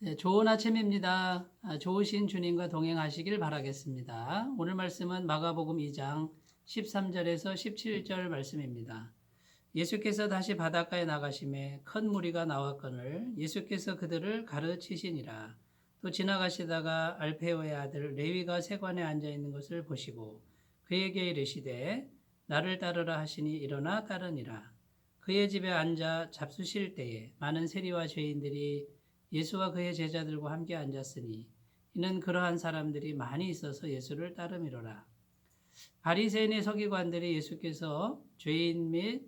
네, 좋은 아침입니다. 좋으신 주님과 동행하시길 바라겠습니다. 오늘 말씀은 마가복음 2장 13절에서 17절 말씀입니다. 예수께서 다시 바닷가에 나가심에 큰 무리가 나왔거늘 예수께서 그들을 가르치시니라. 또 지나가시다가 알페오의 아들 레위가 세관에 앉아 있는 것을 보시고 그에게 이르시되 나를 따르라 하시니 일어나 따르니라. 그의 집에 앉아 잡수실 때에 많은 세리와 죄인들이 예수와 그의 제자들과 함께 앉았으니 이는 그러한 사람들이 많이 있어서 예수를 따름이로라. 바리새인의 서기관들이 예수께서 죄인 및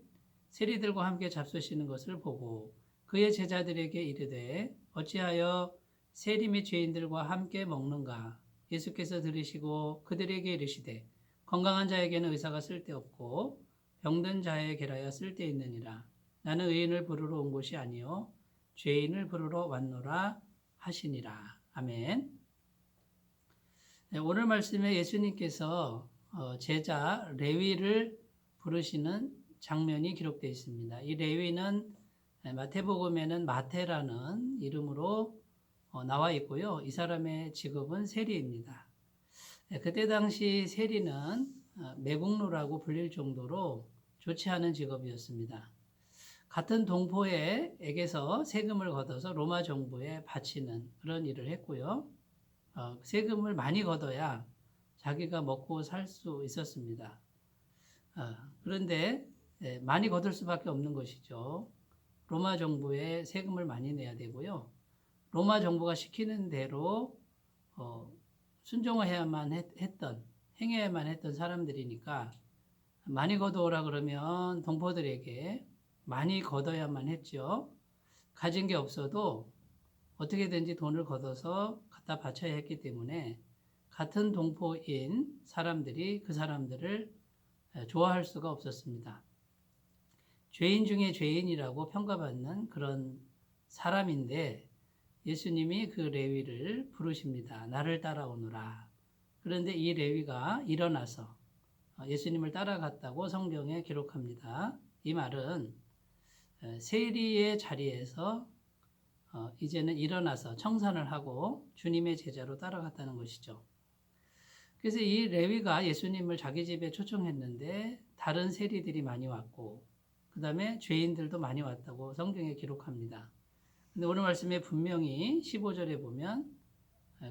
세리들과 함께 잡수시는 것을 보고 그의 제자들에게 이르되 어찌하여 세리 및 죄인들과 함께 먹는가? 예수께서 들으시고 그들에게 이르시되 건강한 자에게는 의사가 쓸데없고 병든 자에게라야 쓸데있느니라. 나는 의인을 부르러 온 것이 아니요 죄인을 부르러 왔노라 하시니라. 아멘. 네, 오늘 말씀에 예수님께서 제자 레위를 부르시는 장면이 기록되어 있습니다. 이 레위는 마태복음에는 마태라는 이름으로 나와 있고요. 이 사람의 직업은 세리입니다. 그때 당시 세리는 매국노라고 불릴 정도로 좋지 않은 직업이었습니다. 같은 동포에게서 세금을 걷어서 로마 정부에 바치는 그런 일을 했고요. 세금을 많이 걷어야 자기가 먹고 살 수 있었습니다. 그런데 많이 걷을 수밖에 없는 것이죠. 로마 정부에 세금을 많이 내야 되고요. 로마 정부가 시키는 대로 순종해야만 행해야만 했던 사람들이니까 많이 걷어오라 그러면 동포들에게 많이 걷어야만 했죠. 가진 게 없어도 어떻게든지 돈을 걷어서 갖다 바쳐야 했기 때문에 같은 동포인 사람들이 그 사람들을 좋아할 수가 없었습니다. 죄인 중에 죄인이라고 평가받는 그런 사람인데 예수님이 그 레위를 부르십니다. 나를 따라오너라. 그런데 이 레위가 일어나서 예수님을 따라갔다고 성경에 기록합니다. 이 말은 세리의 자리에서 이제는 일어나서 청산을 하고 주님의 제자로 따라갔다는 것이죠. 그래서 이 레위가 예수님을 자기 집에 초청했는데 다른 세리들이 많이 왔고 그 다음에 죄인들도 많이 왔다고 성경에 기록합니다. 근데 오늘 말씀에 분명히 15절에 보면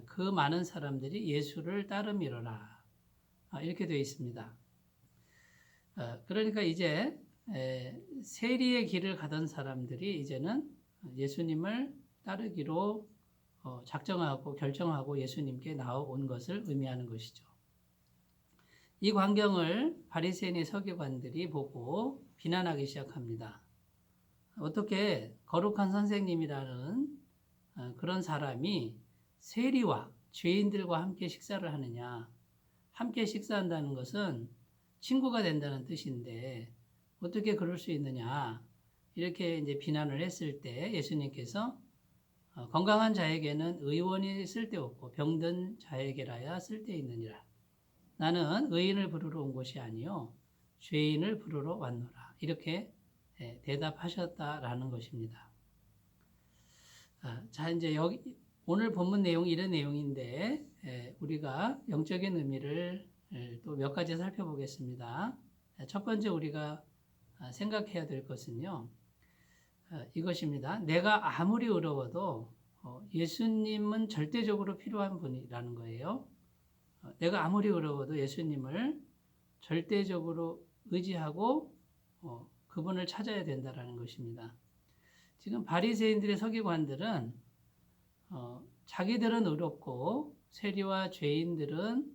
그 많은 사람들이 예수를 따름이로라 이렇게 되어 있습니다. 그러니까 이제 세리의 길을 가던 사람들이 이제는 예수님을 따르기로 작정하고 결정하고 예수님께 나온 것을 의미하는 것이죠. 이 광경을 바리새인의 서기관들이 보고 비난하기 시작합니다. 어떻게 거룩한 선생님이라는 그런 사람이 세리와 죄인들과 함께 식사를 하느냐? 함께 식사한다는 것은 친구가 된다는 뜻인데 어떻게 그럴 수 있느냐? 이렇게 이제 비난을 했을 때 예수님께서 건강한 자에게는 의원이 쓸데없고 병든 자에게라야 쓸데있느니라. 나는 의인을 부르러 온 것이 아니요 죄인을 부르러 왔노라. 이렇게 대답하셨다라는 것입니다. 자, 이제 여기 오늘 본문 내용이 이런 내용인데 우리가 영적인 의미를 또 몇 가지 살펴보겠습니다. 첫 번째 우리가 생각해야 될 것은요. 이것입니다. 내가 아무리 어려워도 예수님은 절대적으로 필요한 분이라는 거예요. 내가 아무리 어려워도 예수님을 절대적으로 의지하고 그분을 찾아야 된다는 것입니다. 지금 바리새인들의 서기관들은 자기들은 의롭고 세리와 죄인들은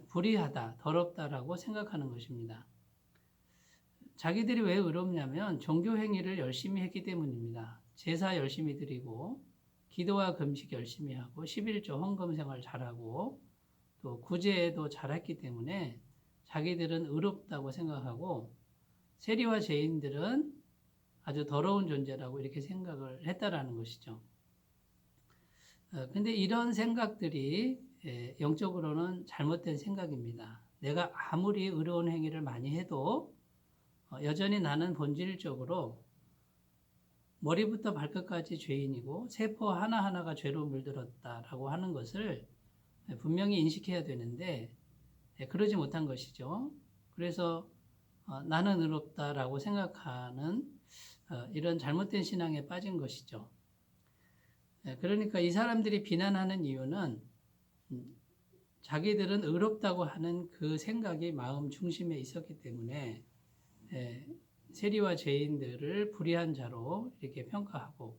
불의하다, 더럽다라고 생각하는 것입니다. 자기들이 왜 의롭냐면 종교 행위를 열심히 했기 때문입니다. 제사 열심히 드리고 기도와 금식 열심히 하고 11조 헌금 생활 잘하고 또 구제도 잘했기 때문에 자기들은 의롭다고 생각하고 세리와 죄인들은 아주 더러운 존재라고 이렇게 생각을 했다라는 것이죠. 근데 이런 생각들이 영적으로는 잘못된 생각입니다. 내가 아무리 의로운 행위를 많이 해도 여전히 나는 본질적으로 머리부터 발끝까지 죄인이고 세포 하나하나가 죄로 물들었다라고 하는 것을 분명히 인식해야 되는데 그러지 못한 것이죠. 그래서 나는 의롭다라고 생각하는 이런 잘못된 신앙에 빠진 것이죠. 그러니까 이 사람들이 비난하는 이유는 자기들은 의롭다고 하는 그 생각이 마음 중심에 있었기 때문에 세리와 죄인들을 불의한 자로 이렇게 평가하고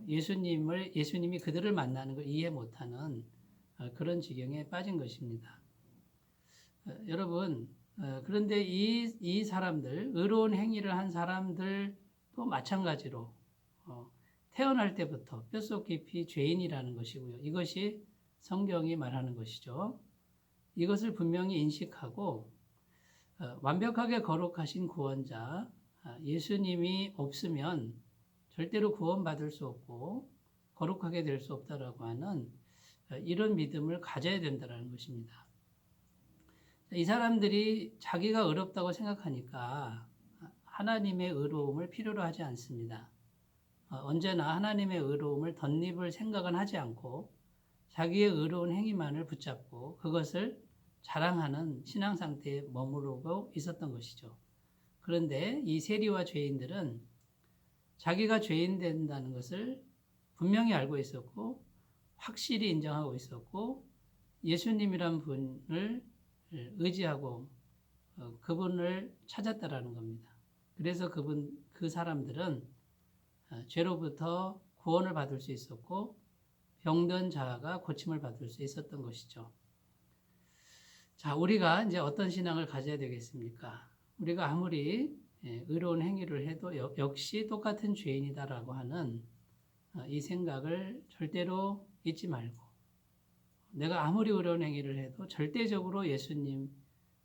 예수님이 그들을 만나는 걸 이해 못하는 그런 지경에 빠진 것입니다. 여러분, 그런데 이 사람들, 의로운 행위를 한 사람들도 마찬가지로 태어날 때부터 뼛속 깊이 죄인이라는 것이고요. 이것이 성경이 말하는 것이죠. 이것을 분명히 인식하고 완벽하게 거룩하신 구원자 예수님이 없으면 절대로 구원받을 수 없고 거룩하게 될 수 없다라고 하는 이런 믿음을 가져야 된다는 것입니다. 이 사람들이 자기가 의롭다고 생각하니까 하나님의 의로움을 필요로 하지 않습니다. 언제나 하나님의 의로움을 덧입을 생각은 하지 않고 자기의 의로운 행위만을 붙잡고 그것을 자랑하는 신앙 상태에 머무르고 있었던 것이죠. 그런데 이 세리와 죄인들은 자기가 죄인 된다는 것을 분명히 알고 있었고 확실히 인정하고 있었고 예수님이란 분을 의지하고 그분을 찾았다라는 겁니다. 그래서 그 사람들은 죄로부터 구원을 받을 수 있었고 병든 자가 고침을 받을 수 있었던 것이죠. 자, 우리가 이제 어떤 신앙을 가져야 되겠습니까? 우리가 아무리 의로운 행위를 해도 역시 똑같은 죄인이다라고 하는 이 생각을 절대로 잊지 말고 내가 아무리 의로운 행위를 해도 절대적으로 예수님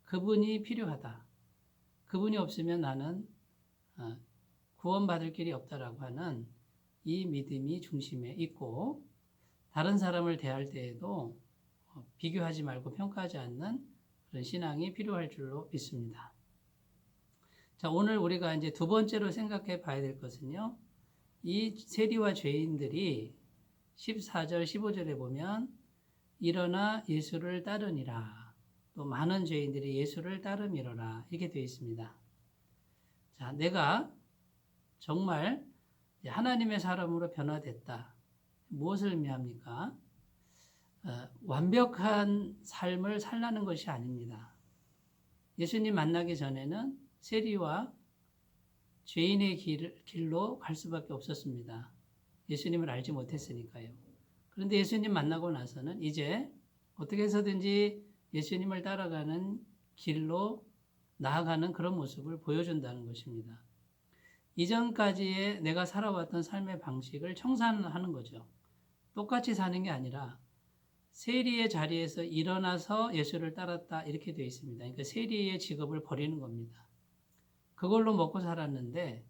그분이 필요하다. 그분이 없으면 나는 구원받을 길이 없다라고 하는 이 믿음이 중심에 있고 다른 사람을 대할 때에도 비교하지 말고 평가하지 않는 그런 신앙이 필요할 줄로 믿습니다. 자, 오늘 우리가 이제 두 번째로 생각해 봐야 될 것은요. 이 세리와 죄인들이 14절, 15절에 보면 일어나 예수를 따르니라. 또 많은 죄인들이 예수를 따르미로라. 이렇게 되어 있습니다. 자, 내가 정말 하나님의 사람으로 변화됐다. 무엇을 의미합니까? 완벽한 삶을 살라는 것이 아닙니다. 예수님 만나기 전에는 세리와 죄인의 길로 갈 수밖에 없었습니다. 예수님을 알지 못했으니까요. 그런데 예수님 만나고 나서는 이제 어떻게 해서든지 예수님을 따라가는 길로 나아가는 그런 모습을 보여준다는 것입니다. 이전까지의 내가 살아왔던 삶의 방식을 청산하는 거죠. 똑같이 사는 게 아니라 세리의 자리에서 일어나서 예수를 따랐다 이렇게 되어 있습니다. 그러니까 세리의 직업을 버리는 겁니다. 그걸로 먹고 살았는데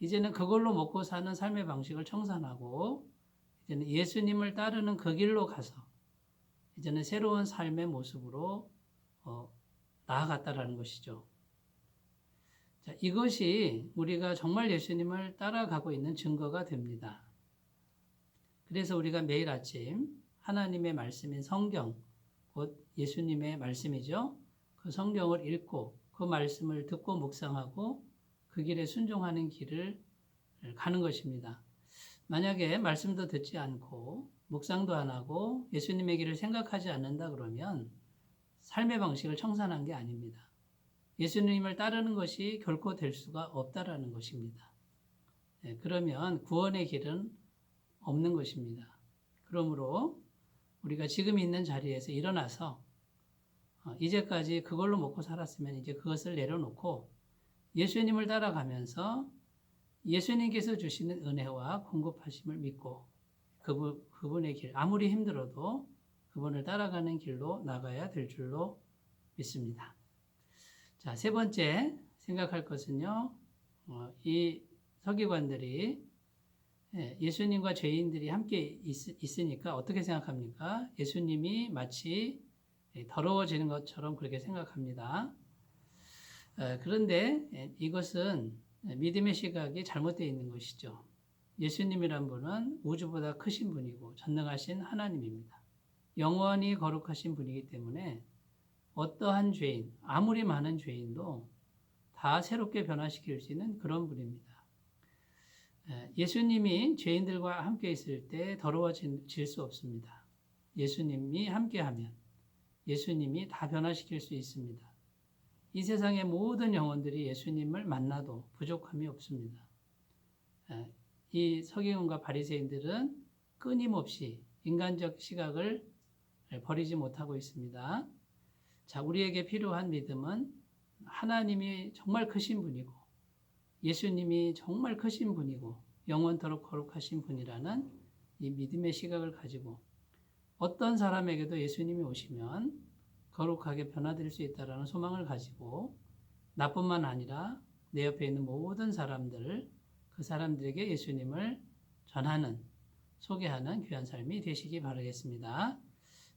이제는 그걸로 먹고 사는 삶의 방식을 청산하고 이제는 예수님을 따르는 그 길로 가서 이제는 새로운 삶의 모습으로 나아갔다라는 것이죠. 자, 이것이 우리가 정말 예수님을 따라가고 있는 증거가 됩니다. 그래서 우리가 매일 아침 하나님의 말씀인 성경, 곧 예수님의 말씀이죠. 그 성경을 읽고 그 말씀을 듣고 묵상하고 그 길에 순종하는 길을 가는 것입니다. 만약에 말씀도 듣지 않고 묵상도 안 하고 예수님의 길을 생각하지 않는다 그러면 삶의 방식을 청산한 게 아닙니다. 예수님을 따르는 것이 결코 될 수가 없다라는 것입니다. 그러면 구원의 길은 없는 것입니다. 그러므로 우리가 지금 있는 자리에서 일어나서 이제까지 그걸로 먹고 살았으면 이제 그것을 내려놓고 예수님을 따라가면서 예수님께서 주시는 은혜와 공급하심을 믿고 그분의 길, 아무리 힘들어도 그분을 따라가는 길로 나가야 될 줄로 믿습니다. 자, 세 번째 생각할 것은요, 이 서기관들이 예수님과 죄인들이 함께 있으니까 어떻게 생각합니까? 예수님이 마치 더러워지는 것처럼 그렇게 생각합니다. 그런데 이것은 믿음의 시각이 잘못되어 있는 것이죠. 예수님이란 분은 우주보다 크신 분이고 전능하신 하나님입니다. 영원히 거룩하신 분이기 때문에 어떠한 죄인, 아무리 많은 죄인도 다 새롭게 변화시킬 수 있는 그런 분입니다. 예수님이 죄인들과 함께 있을 때 더러워질 수 없습니다. 예수님이 함께하면 예수님이 다 변화시킬 수 있습니다. 이 세상의 모든 영혼들이 예수님을 만나도 부족함이 없습니다. 이 서기관과 바리새인들은 끊임없이 인간적 시각을 버리지 못하고 있습니다. 자, 우리에게 필요한 믿음은 하나님이 정말 크신 분이고 예수님이 정말 크신 분이고 영원토록 거룩하신 분이라는 이 믿음의 시각을 가지고 어떤 사람에게도 예수님이 오시면 거룩하게 변화될 수 있다는 소망을 가지고 나뿐만 아니라 내 옆에 있는 모든 사람들, 그 사람들에게 예수님을 전하는, 소개하는 귀한 삶이 되시기 바라겠습니다.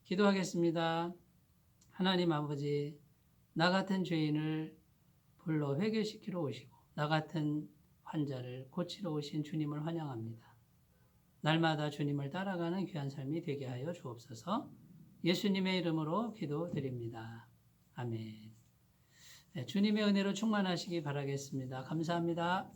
기도하겠습니다. 하나님 아버지, 나 같은 죄인을 불러 회개시키러 오시고 나 같은 환자를 고치러 오신 주님을 환영합니다. 날마다 주님을 따라가는 귀한 삶이 되게 하여 주옵소서. 예수님의 이름으로 기도드립니다. 아멘. 네, 주님의 은혜로 충만하시기 바라겠습니다. 감사합니다.